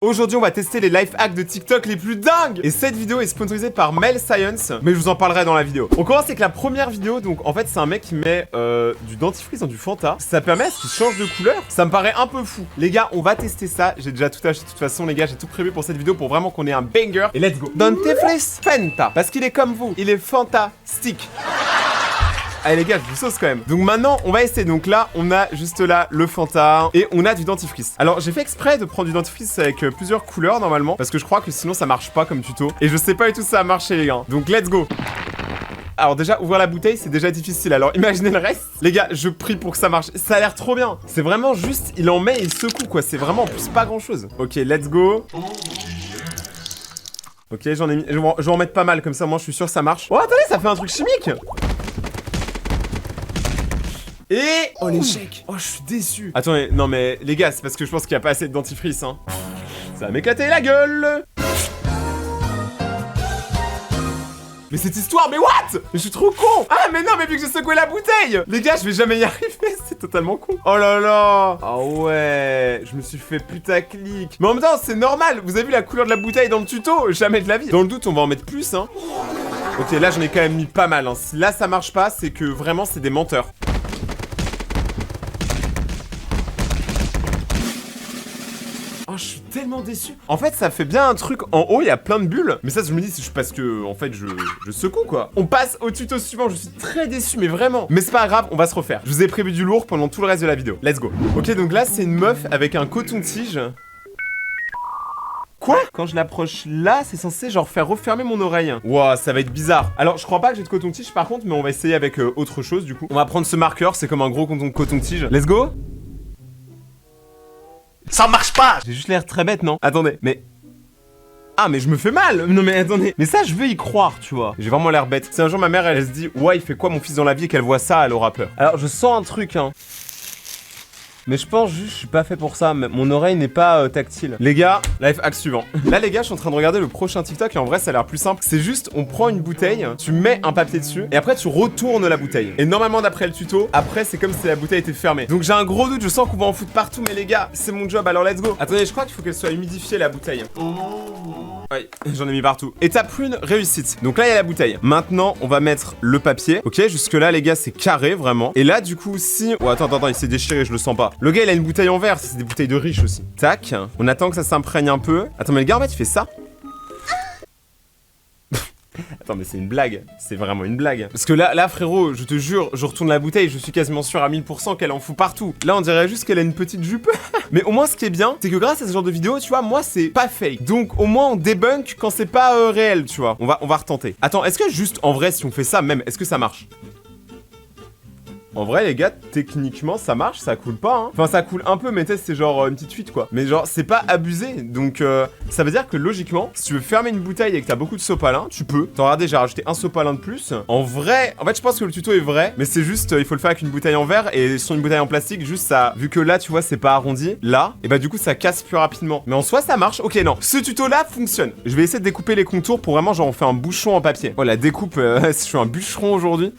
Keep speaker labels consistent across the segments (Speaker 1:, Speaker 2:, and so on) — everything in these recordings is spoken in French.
Speaker 1: Aujourd'hui, on va tester les life hacks de TikTok les plus dingues. Et cette vidéo est sponsorisée par Mel Science, mais je vous en parlerai dans la vidéo. On commence avec la première vidéo. Donc en fait, c'est un mec qui met du dentifrice dans du Fanta. Ça permet à ce qu'il change de couleur. Ça me paraît un peu fou. Les gars, on va tester ça. J'ai déjà tout acheté de toute façon, les gars. J'ai tout prévu pour cette vidéo pour vraiment qu'on ait un banger. Et let's go. Dentifrice Fanta, parce qu'il est comme vous. Il est fantastique. Allez les gars, je vous sauce quand même. Donc maintenant, on va essayer. Donc là, on a juste là le Fanta et on a du dentifrice. Alors j'ai fait exprès de prendre du dentifrice avec plusieurs couleurs normalement, parce que je crois que sinon ça marche pas comme tuto. Et je sais pas du tout si ça a marché les gars. Donc let's go. Alors déjà, ouvrir la bouteille, c'est déjà difficile. Alors imaginez le reste. Les gars, je prie pour que ça marche. Ça a l'air trop bien. C'est vraiment juste, il en met et il secoue quoi. C'est vraiment en plus pas grand chose. Ok, let's go. Ok, j'en ai mis. Je vais en mettre pas mal comme ça, moi je suis sûr que ça marche. Oh attendez, ça fait un truc chimique. Et... oh l'échec. Oh je suis déçu. Attendez, non mais les gars, c'est parce que je pense qu'il n'y a pas assez de dentifrice hein. Ça va m'éclater la gueule. Mais cette histoire, mais what? Mais je suis trop con. Ah mais non, mais vu que j'ai secoué la bouteille. Les gars, je vais jamais y arriver, c'est totalement con. Oh là là. Ah ouais, je me suis fait putaclic. Mais en même temps, c'est normal. Vous avez vu la couleur de la bouteille dans le tuto? Jamais de la vie. Dans le doute, on va en mettre plus hein. Ok, là j'en ai quand même mis pas mal hein. Si là ça marche pas, c'est que vraiment c'est des menteurs. Oh, je suis tellement déçu. En fait, ça fait bien un truc en haut, il y a plein de bulles. Mais ça, je me dis, c'est parce que, en fait, je secoue, quoi. On passe au tuto suivant. Je suis très déçu, mais vraiment. Mais c'est pas grave, on va se refaire. Je vous ai prévu du lourd pendant tout le reste de la vidéo. Let's go. Ok, donc là, c'est une meuf avec un coton-tige. Quoi? Quand je l'approche là, c'est censé genre faire refermer mon oreille. Ouah, ça va être bizarre. Alors, je crois pas que j'ai de coton-tige par contre, mais on va essayer avec autre chose du coup. On va prendre ce marqueur, c'est comme un gros coton-tige. Let's go. Ça marche pas. J'ai juste l'air très bête, non? Attendez, mais... ah, mais je me fais mal. Non, mais attendez. Mais ça, je veux y croire, tu vois. J'ai vraiment l'air bête. Si un jour ma mère, elle se dit, ouais, il fait quoi mon fils dans la vie et qu'elle voit ça, elle aura peur. Alors, je sens un truc, hein. Mais je pense juste, je suis pas fait pour ça. Mon oreille n'est pas tactile. Les gars, life hack suivant. Là, les gars, je suis en train de regarder le prochain TikTok et en vrai, ça a l'air plus simple. C'est juste, on prend une bouteille, tu mets un papier dessus et après, tu retournes la bouteille. Et normalement, d'après le tuto, après, c'est comme si la bouteille était fermée. Donc, j'ai un gros doute, je sens qu'on va en foutre partout, mais les gars, c'est mon job, alors let's go. Attendez, je crois qu'il faut qu'elle soit humidifiée, la bouteille. Ouais, j'en ai mis partout. Étape 1, réussite. Donc là, il y a la bouteille. Maintenant, on va mettre le papier. Ok, jusque là, les gars, c'est carré, vraiment. Et là, du coup, si... oh, attends, il s'est déchiré, je le sens pas. Le gars, il a une bouteille en verre, c'est des bouteilles de riches aussi. Tac, on attend que ça s'imprègne un peu. Attends, mais le gars, en fait, il fait ça. Attends, mais c'est une blague. C'est vraiment une blague. Parce que là, frérot, je te jure, je retourne la bouteille, je suis quasiment sûr à 1000% qu'elle en fout partout. Là, on dirait juste qu'elle a une petite jupe. Mais au moins, ce qui est bien, c'est que grâce à ce genre de vidéo, tu vois, moi, c'est pas fake. Donc, au moins, on débunk quand c'est pas réel, tu vois. On va retenter. Attends, est-ce que juste, en vrai, si on fait ça même, est-ce que ça marche? En vrai les gars, techniquement ça marche, ça coule pas hein. Enfin ça coule un peu mais c'est genre une petite fuite quoi. Mais genre c'est pas abusé. Donc ça veut dire que logiquement, si tu veux fermer une bouteille et que t'as beaucoup de sopalin, tu peux. T'en regardez, j'ai rajouté un sopalin de plus. En vrai, en fait je pense que le tuto est vrai. Mais c'est juste, il faut le faire avec une bouteille en verre. Et sur une bouteille en plastique, juste ça, vu que là tu vois c'est pas arrondi, là, et bah du coup ça casse plus rapidement. Mais en soi ça marche, ok non. Ce tuto là fonctionne. Je vais essayer de découper les contours pour vraiment genre on fait un bouchon en papier. Oh la découpe, je suis un bûcheron aujourd'hui.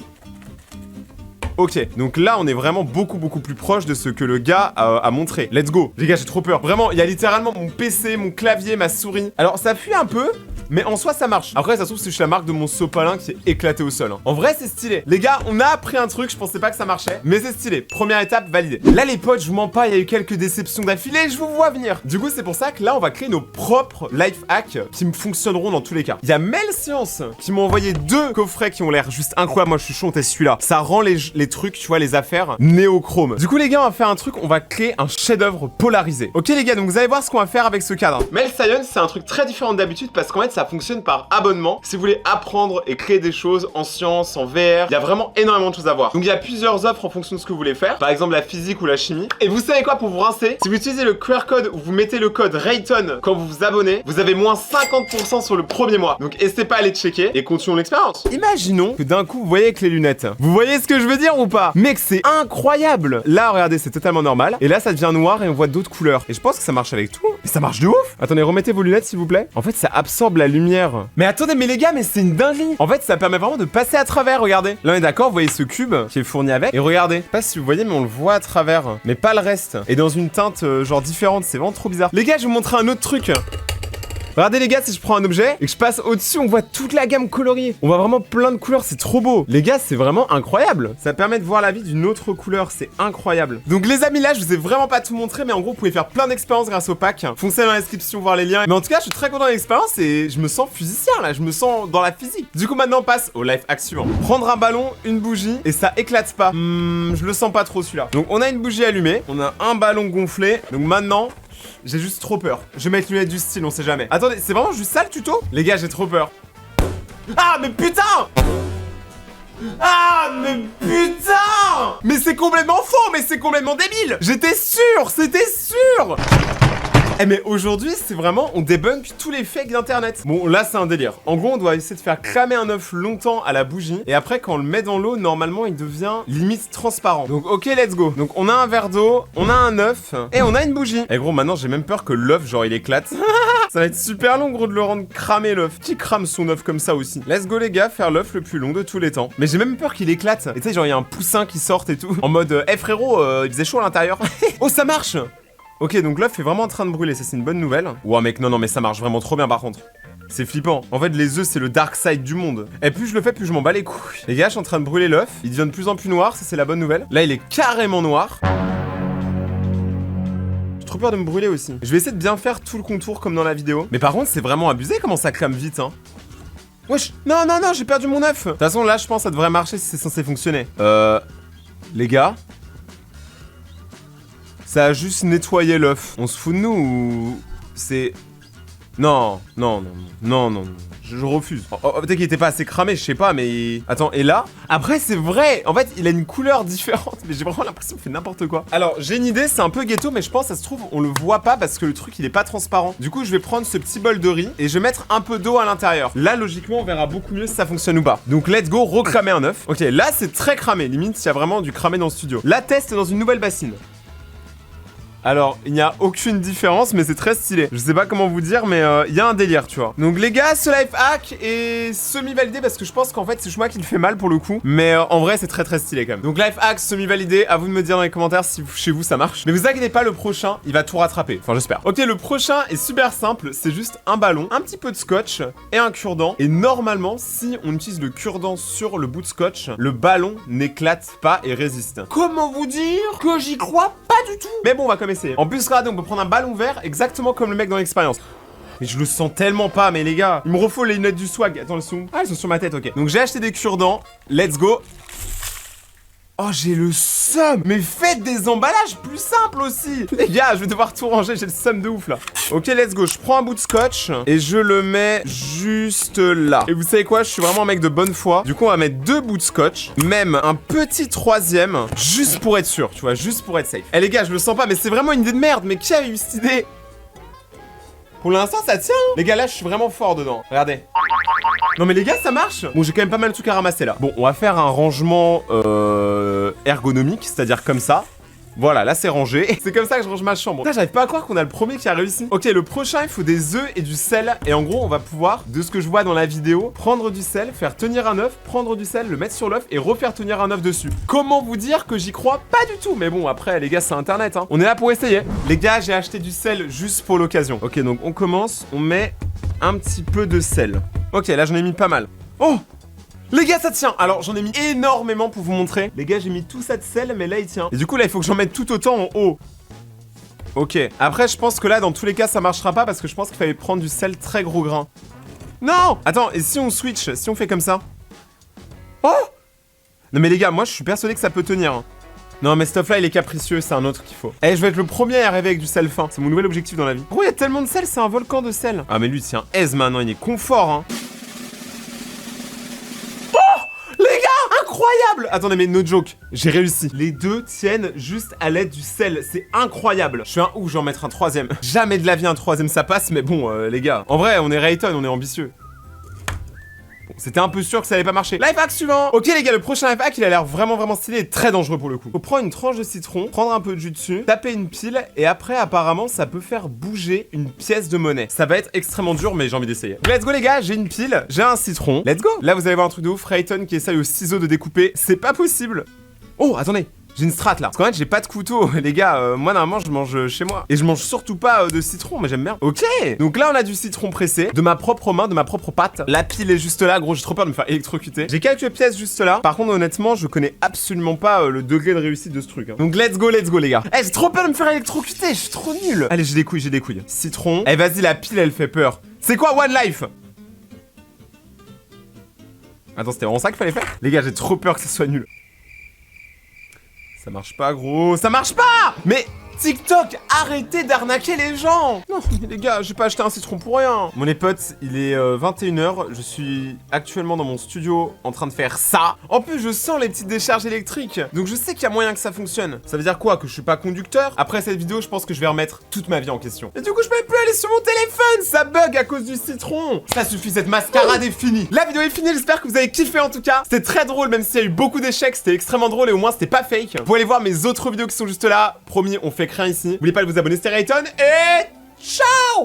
Speaker 1: Ok, donc là on est vraiment beaucoup plus proche de ce que le gars a montré. Let's go. Les gars, j'ai trop peur. Vraiment, il y a littéralement mon PC, mon clavier, ma souris. Alors ça fuit un peu, mais en soi ça marche. Après ça se trouve c'est juste la marque de mon sopalin qui est éclaté au sol hein. En vrai c'est stylé. Les gars, on a appris un truc, je pensais pas que ça marchait, mais c'est stylé. Première étape validée. Là les potes, je vous mens pas, il y a eu quelques déceptions d'affilée, je vous vois venir. Du coup c'est pour ça que là on va créer nos propres life hacks qui me fonctionneront dans tous les cas. Il y a Mel Science qui m'a envoyé 2 coffrets qui ont l'air juste incroyables. Moi je suis chaud, on teste celui-là. Ça rend les trucs, tu vois, les affaires néochrome. Du coup les gars, on va faire un truc, on va créer un chef-d'œuvre polarisé. Ok les gars, donc vous allez voir ce qu'on va faire avec ce cadre. Mel Science, c'est un truc très différent d'habitude parce qu'en fait ça fonctionne par abonnement. Si vous voulez apprendre et créer des choses en sciences, en VR, il y a vraiment énormément de choses à voir. Donc il y a plusieurs offres en fonction de ce que vous voulez faire. Par exemple la physique ou la chimie. Et vous savez quoi, pour vous rincer, si vous utilisez le QR code ou vous mettez le code Rayton quand vous vous abonnez, vous avez moins 50% sur le premier mois. Donc n'hésitez pas à aller checker et continuons l'expérience. Imaginons que d'un coup vous voyez avec les lunettes. Vous voyez ce que je veux dire? fort ou pas? Mec, c'est incroyable. Là, regardez, c'est totalement normal. Et là, ça devient noir et on voit d'autres couleurs. Et je pense que ça marche avec tout. Mais ça marche de ouf. Attendez, remettez vos lunettes, s'il vous plaît. En fait, ça absorbe la lumière. Mais attendez, mais les gars, mais c'est une dinguerie. En fait, ça permet vraiment de passer à travers, regardez. Là, on est d'accord, vous voyez ce cube qui est fourni avec. Et regardez, je sais pas si vous voyez, mais on le voit à travers. Mais pas le reste. Et dans une teinte, genre différente. C'est vraiment trop bizarre. Les gars, je vais vous montrer un autre truc. Regardez les gars, si je prends un objet et que je passe au-dessus, on voit toute la gamme coloriée. On voit vraiment plein de couleurs, c'est trop beau. Les gars, c'est vraiment incroyable. Ça permet de voir la vie d'une autre couleur, c'est incroyable. Donc les amis, là, je vous ai vraiment pas tout montré, mais en gros, vous pouvez faire plein d'expériences grâce au pack. Foncez dans la description, voir les liens. Mais en tout cas, je suis très content de l'expérience et je me sens physicien là, je me sens dans la physique. Du coup, maintenant, on passe au life hack suivant. Prendre un ballon, une bougie et ça éclate pas. Je le sens pas trop celui-là. Donc on a une bougie allumée, on a un ballon gonflé. Donc maintenant... j'ai juste trop peur. Je vais mettre les lunettes du style, on sait jamais. Attendez, c'est vraiment juste ça le tuto? Les gars, j'ai trop peur. Ah, mais putain! Ah, mais putain! Mais c'est complètement faux, mais c'est complètement débile! J'étais sûr, c'était sûr! Eh mais aujourd'hui, c'est vraiment, on débunk tous les fakes d'internet. Bon, là, c'est un délire. En gros, on doit essayer de faire cramer un œuf longtemps à la bougie. Et après, quand on le met dans l'eau, normalement, il devient limite transparent. Donc, ok, let's go. Donc, on a un verre d'eau, on a un œuf, et on a une bougie. Et gros, maintenant, j'ai même peur que l'œuf, genre, il éclate. Ça va être super long, gros, de le rendre cramer l'œuf. Qui crame son œuf comme ça aussi? Let's go, les gars, faire l'œuf le plus long de tous les temps. Mais j'ai même peur qu'il éclate. Et tu sais, genre, il y a un poussin qui sort et tout. En mode, frérot, il faisait chaud à l'intérieur. Oh, ça marche! Ok, donc l'œuf est vraiment en train de brûler, ça c'est une bonne nouvelle. Ouah mec, non, mais ça marche vraiment trop bien par contre. C'est flippant. En fait, les œufs, c'est le dark side du monde. Et plus je le fais, plus je m'en bats les couilles. Les gars, je suis en train de brûler l'œuf. Il devient de plus en plus noir, ça c'est la bonne nouvelle. Là, il est carrément noir. J'ai trop peur de me brûler aussi. Je vais essayer de bien faire tout le contour comme dans la vidéo. Mais par contre, c'est vraiment abusé comment ça crame vite, hein. Wesh, non, non, non, j'ai perdu mon œuf. De toute façon, là, je pense que ça devrait marcher si c'est censé fonctionner. Les gars, ça a juste nettoyé l'œuf. On se fout de nous ou... c'est... Non, non, non, non, non, non. Je refuse. Oh, peut-être qu'il était pas assez cramé, je sais pas, mais... Attends, et là? Après, c'est vrai. En fait, il a une couleur différente, mais j'ai vraiment l'impression qu'il fait n'importe quoi. Alors, j'ai une idée, c'est un peu ghetto, mais je pense, ça se trouve, on le voit pas parce que le truc, il est pas transparent. Du coup, je vais prendre ce petit bol de riz et je vais mettre un peu d'eau à l'intérieur. Là, logiquement, on verra beaucoup mieux si ça fonctionne ou pas. Donc, let's go, recramer un œuf. Ok, là, c'est très cramé. Limite, il y a vraiment du cramé dans le studio. La test dans une nouvelle bassine. Alors, il n'y a aucune différence, mais c'est très stylé. Je sais pas comment vous dire, mais il y a un délire, tu vois. Donc les gars, ce life hack est semi-validé parce que je pense qu'en fait, c'est moi qui le fais mal pour le coup. Mais en vrai, c'est très très stylé quand même. Donc life hack semi-validé, à vous de me dire dans les commentaires si chez vous ça marche. Mais vous inquiétez pas, le prochain, il va tout rattraper. Enfin, j'espère. Ok, le prochain est super simple. C'est juste un ballon, un petit peu de scotch et un cure-dent. Et normalement, si on utilise le cure-dent sur le bout de scotch, le ballon n'éclate pas et résiste. Comment vous dire que j'y crois pas du tout? Mais bon, on va quand même essayer. En plus, regardez, on peut prendre un ballon vert exactement comme le mec dans l'expérience. Mais je le sens tellement pas, mais les gars, il me refaut les lunettes du swag. Attends, elles sont... Ah, elles sont sur ma tête, ok. Donc j'ai acheté des cure-dents. Let's go. Oh, j'ai le seum. Mais faites des emballages plus simples aussi. Les gars, je vais devoir tout ranger, j'ai le seum de ouf là. Ok, let's go, je prends un bout de scotch et je le mets juste là. Et vous savez quoi, je suis vraiment un mec de bonne foi. Du coup, on va mettre 2 bouts de scotch, même un petit 3e, juste pour être sûr, tu vois, juste pour être safe. Eh les gars, je le sens pas, mais c'est vraiment une idée de merde. Mais qui a eu cette idée? Pour l'instant, ça tient. Les gars, là, je suis vraiment fort dedans. Regardez. Non mais les gars, ça marche. Bon, j'ai quand même pas mal de trucs à ramasser là. Bon, on va faire un rangement ergonomique, c'est-à-dire comme ça. Voilà, là c'est rangé. C'est comme ça que je range ma chambre. Putain, j'arrive pas à croire qu'on a le premier qui a réussi. Ok, le prochain, il faut des œufs et du sel. Et en gros, on va pouvoir, de ce que je vois dans la vidéo, prendre du sel, faire tenir un œuf, prendre du sel, le mettre sur l'œuf et refaire tenir un œuf dessus. Comment vous dire que j'y crois pas du tout? Mais bon, après, les gars, c'est internet, hein. On est là pour essayer. Les gars, j'ai acheté du sel juste pour l'occasion. Ok, donc on commence, on met un petit peu de sel. Ok, là j'en ai mis pas mal. Oh! Les gars, ça tient. Alors, j'en ai mis énormément pour vous montrer. Les gars, j'ai mis tout ça de sel, mais là, il tient. Et du coup, là, il faut que j'en mette tout autant en haut. Ok. Après, je pense que là, dans tous les cas, ça marchera pas parce que je pense qu'il fallait prendre du sel très gros grain. Non! Attends, et si on switch? Si on fait comme ça? Oh! Non, mais les gars, moi, je suis persuadé que ça peut tenir. Hein. Non, mais ce stuff-là, il est capricieux, c'est un autre qu'il faut. Eh, je vais être le premier à arriver avec du sel fin. C'est mon nouvel objectif dans la vie. Gros, il y a tellement de sel, c'est un volcan de sel. Ah, mais lui, c'est un aise maintenant, il est confort, hein. Incroyable! Attendez, mais no joke, j'ai réussi. Les deux tiennent juste à l'aide du sel, c'est incroyable. Je suis un ouf, j'en mettre un 3e. Jamais de la vie un 3e ça passe, mais bon, les gars. En vrai, on est Rayton, on est ambitieux. Bon, C'était un peu sûr que ça allait pas marcher. Life hack suivant. Ok les gars, le prochain life hack, il a l'air vraiment stylé et très dangereux pour le coup. Faut prendre une tranche de citron, prendre un peu de jus dessus, taper une pile et après apparemment ça peut faire bouger une pièce de monnaie. Ça va être extrêmement dur mais j'ai envie d'essayer. Let's go les gars, j'ai une pile, j'ai un citron. Let's go. Là vous allez voir un truc de ouf, Rayton qui essaye au ciseau de découper. C'est pas possible. Oh attendez. J'ai une strat là. Parce qu'en fait, j'ai pas de couteau. Les gars, moi normalement, je mange chez moi. Et je mange surtout pas de citron, mais j'aime bien. Ok. Donc là, on a du citron pressé. De ma propre main, de ma propre pâte. La pile est juste là. Gros, j'ai trop peur de me faire électrocuter. J'ai quelques pièces juste là. Par contre, honnêtement, je connais absolument pas le degré de réussite de ce truc. Hein. Donc let's go, les gars. Eh, j'ai trop peur de me faire électrocuter. Je suis trop nul. Allez, j'ai des couilles. Citron. Eh, vas-y, la pile, elle fait peur. C'est quoi One Life? Attends, c'était vraiment ça qu'il fallait faire? Les gars, j'ai trop peur que ça soit nul. Ça marche pas, gros. Ça marche pas! Mais TikTok, arrêtez d'arnaquer les gens! Non, mais les gars, j'ai pas acheté un citron pour rien. Mon potes, il est 21h. Je suis actuellement dans mon studio en train de faire ça. En plus, je sens les petites décharges électriques. Donc, je sais qu'il y a moyen que ça fonctionne. Ça veut dire quoi? Que je suis pas conducteur? Après cette vidéo, je pense que je vais remettre toute ma vie en question. Et du coup, je peux plus aller sur mon téléphone! Ça bug à cause du citron! Ça suffit, cette mascarade est finie. La vidéo est finie, j'espère que vous avez kiffé en tout cas. C'était très drôle, même s'il y a eu beaucoup d'échecs. C'était extrêmement drôle et au moins, c'était pas fake. Vous pouvez aller voir mes autres vidéos qui sont juste là. Promis, on fait rien ici. N'oubliez pas de vous abonner, c'était Rayton et ciao!